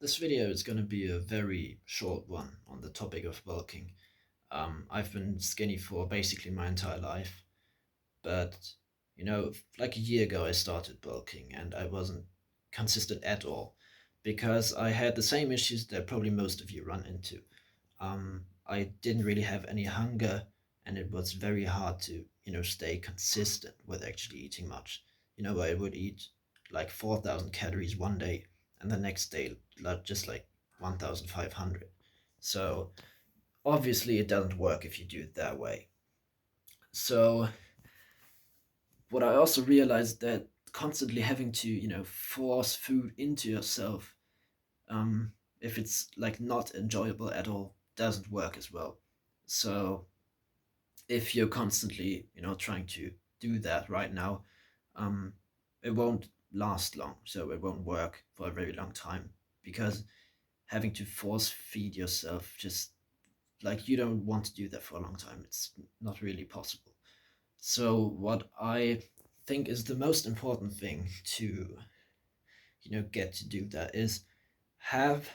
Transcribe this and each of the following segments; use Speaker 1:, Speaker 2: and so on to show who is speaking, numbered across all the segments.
Speaker 1: This video is going to be a very short one on the topic of bulking. I've been skinny for basically my entire life, but like a year ago I started bulking and I wasn't consistent at all because I had the same issues that probably most of you run into. I didn't really have any hunger and it was very hard to, stay consistent with actually eating much. I would eat like 4,000 calories one day and the next day just like 1,500. So obviously it doesn't work if you do it that way. So what I also realized that constantly having to, force food into yourself, um, if it's like not enjoyable at all, doesn't work as well. So if you're constantly, trying to do that right now, um, it won't last long. So it won't work for a very long time because having to force feed yourself just like you don't want to do that for a long time. It's not really possible. So what I think is the most important thing to get to do that is have,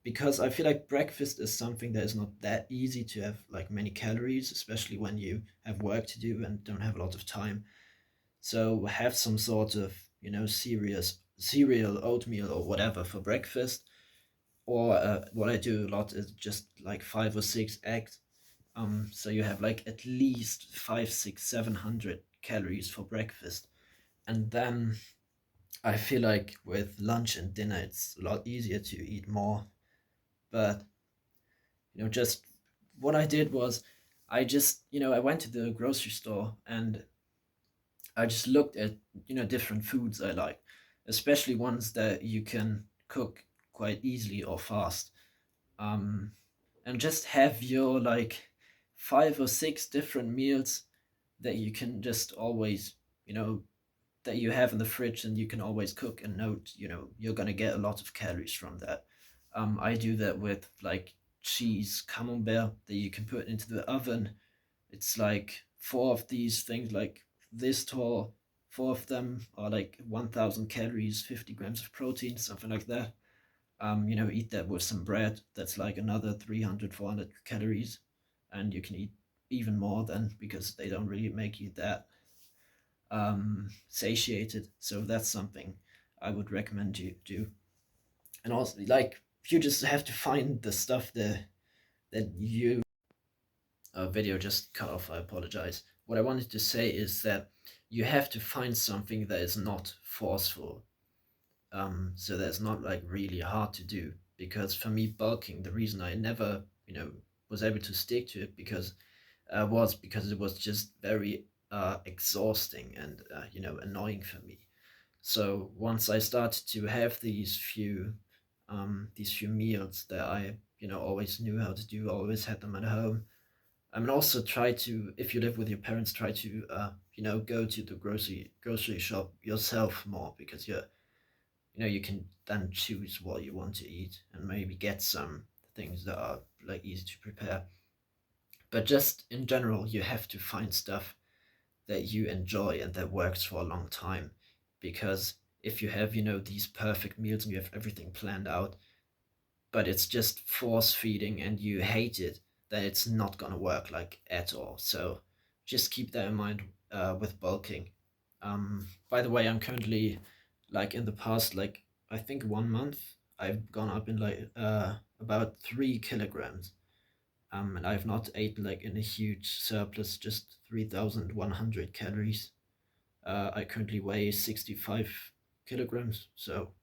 Speaker 1: because I feel like breakfast is something that is not that easy to have like many calories, especially when you have work to do and don't have a lot of time. So have some sort of, cereal, oatmeal, or whatever for breakfast. Or what I do a lot is just like 5 or 6 eggs. So you have like at least 5, 6, 700 calories for breakfast, and then I feel like with lunch and dinner it's a lot easier to eat more. But just what I did was I just I went to the grocery store and I just looked at different foods I like, especially ones that you can cook quite easily or fast. Um, and just have your like 5 or 6 different meals that you can just always that you have in the fridge and you can always cook and note, you're gonna get a lot of calories from that. I do that with like cheese camembert that you can put into the oven. It's like four of these things, like this tall. Four of them are like 1,000 calories, 50 grams of protein, something like that. Eat that with some bread. That's like another 300, 400 calories, and you can eat even more then because they don't really make you that satiated. So that's something I would recommend you do. And also, like, you just have to find the stuff that you. Video just cut off. I apologize. What I wanted to say is that you have to find something that is not forceful. So that's not like really hard to do. Because for me, bulking, the reason I never, was able to stick to it was because it was just very exhausting and annoying for me. So once I started to have these few meals that I always knew how to do, always had them at home. I mean, also try to, if you live with your parents, try to go to the grocery shop yourself more because you can then choose what you want to eat and maybe get some things that are like easy to prepare. But just in general, you have to find stuff that you enjoy and that works for a long time. Because if you have, these perfect meals and you have everything planned out, but it's just force feeding and you hate it, then it's not gonna work like at all. So just keep that in mind with bulking. By the way, I'm currently like in the past, like I think 1 month, I've gone up in like about 3 kilograms. And I've not ate like in a huge surplus, just 3,100 calories. I currently weigh 65 kilograms, so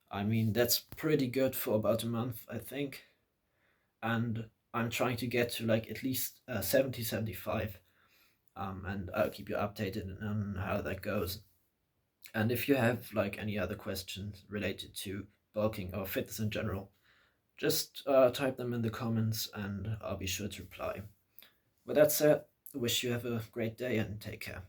Speaker 1: I mean that's pretty good for about a month, I think. And I'm trying to get to like at least 70, 75. And I'll keep you updated on how that goes. And if you have like any other questions related to bulking or fitness in general, just type them in the comments and I'll be sure to reply. With that said, I wish you have a great day and take care.